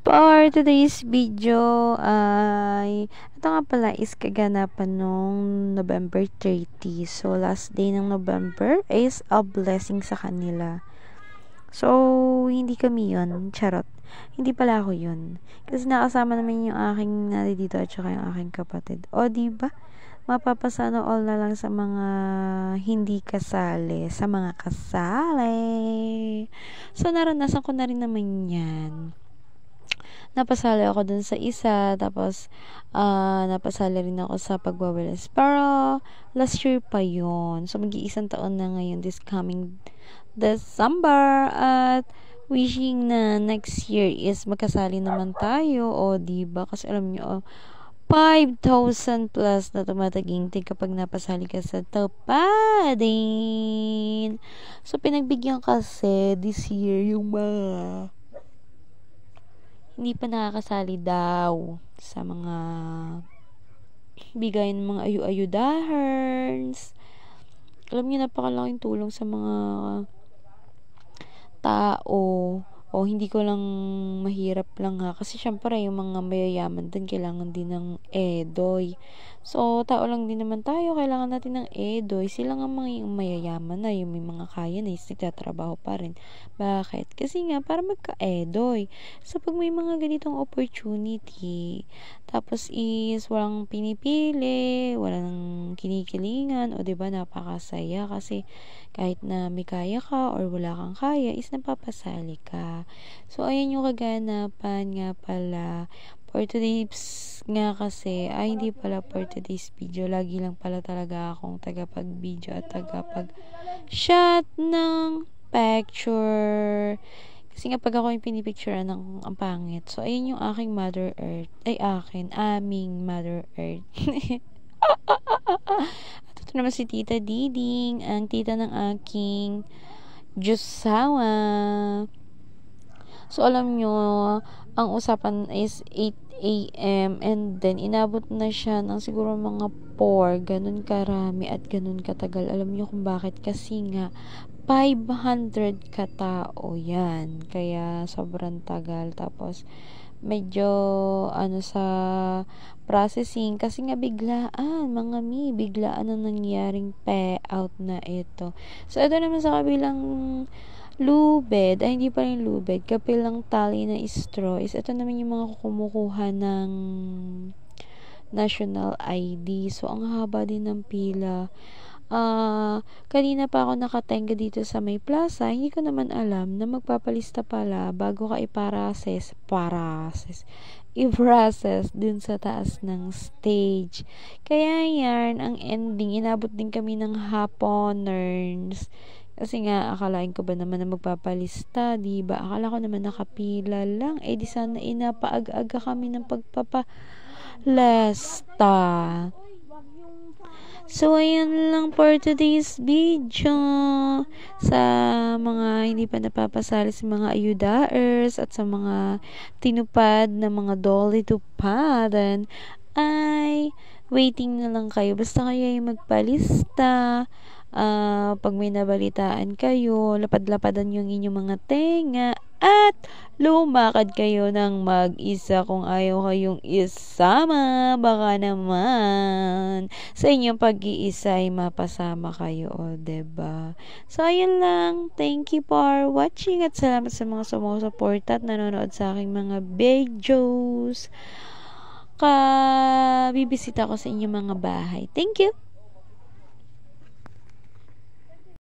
For today's video ay ito nga pala is kaganapan nung November 30. So last day ng November is a blessing sa kanila. So hindi kami yun, charot. Hindi pala ako yun. Kasi nakasama naman yung aking nanay dito at saka yung aking kapatid. O diba? Mapapasano all na lang sa mga hindi kasali, sa mga kasali. So naranasan ko na rin naman yan. Napasali ako dun sa isa, tapos napasali rin ako sa pagwawalis. Pero last year pa yon. So mag-iisang taon na ngayon this coming December, at wishing na next year is magkasali naman tayo, o diba? Kasi alam nyo, 5,000 plus na tumataginting kapag napasali ka sa Tupadin. So pinagbigyan kasi this year yung mga hindi pa nakakasali daw sa mga bigay ng mga ayu-ayudahers. Alam niyo, napakalaking tulong sa mga tao. O hindi ko lang mahirap lang ha. Kasi syempre yung mga mayayaman din kailangan din ng edoy. So tao lang din naman tayo, kailangan natin ng edoy. Sila nga mga yung mayayaman na, yung may mga kaya na, is nagtatrabaho pa rin. Bakit? Kasi nga para magka-edoy. So pag may mga ganitong opportunity, tapos is walang pinipili, walang kinikilingan, o diba napakasaya kasi kahit na may kaya ka or wala kang kaya is napapasali ka. So ayan yung kaganapan nga pala for today's nga kasi, hindi pala for today's video, lagi lang pala talaga akong tagapag-video at tagapag-shot ng picture. Kasi nga pag ako yung pinipicturean ng ang pangit. So ayun yung aking Mother Earth. Aming Mother Earth. At ito naman si Tita Diding, ang tita ng aking Diyosawa. So alam nyo, ang usapan is 8 a.m. and then inabot na siya ng siguro mga 4, ganun karami at ganun katagal. Alam nyo kung bakit? Kasi nga 500 katao yan, kaya sobrang tagal. Tapos medyo sa processing kasi nga biglaan biglaan ang nangyaring payout na ito. So ito naman sa kabilang lubed, hindi pa rin lubed, kapilang tali na straw is ito naman yung mga kumukuha ng national ID. So ang haba din ng pila. Kanina pa ako nakatenga dito sa may plaza, hindi ko naman alam na magpapalista pala bago ka i-process dun sa taas ng stage. Kaya yan, ang ending, inabot din kami ng haponers. Kasi nga, akalain ko ba naman na magpapalista, diba? Akala ko naman nakapila lang. Di sana inapaag-aga kami ng pagpapalista. So, ayan lang for today's video. Sa mga hindi pa napapasali sa mga ayudaers at sa mga tinupad na mga dolly tupadan, ay waiting na lang kayo. Basta kayo yung magpalista. Pag may nabalitaan kayo, lapad-lapadan yung inyong mga tenga at lumakad kayo ng mag-isa kung ayaw kayong isama. Baka naman sa inyong pag-iisa ay mapasama kayo, o diba? So ayun lang, thank you for watching at salamat sa mga sumusuporta at nanonood sa aking mga videos. Bibisita ko sa inyong mga bahay. Thank you.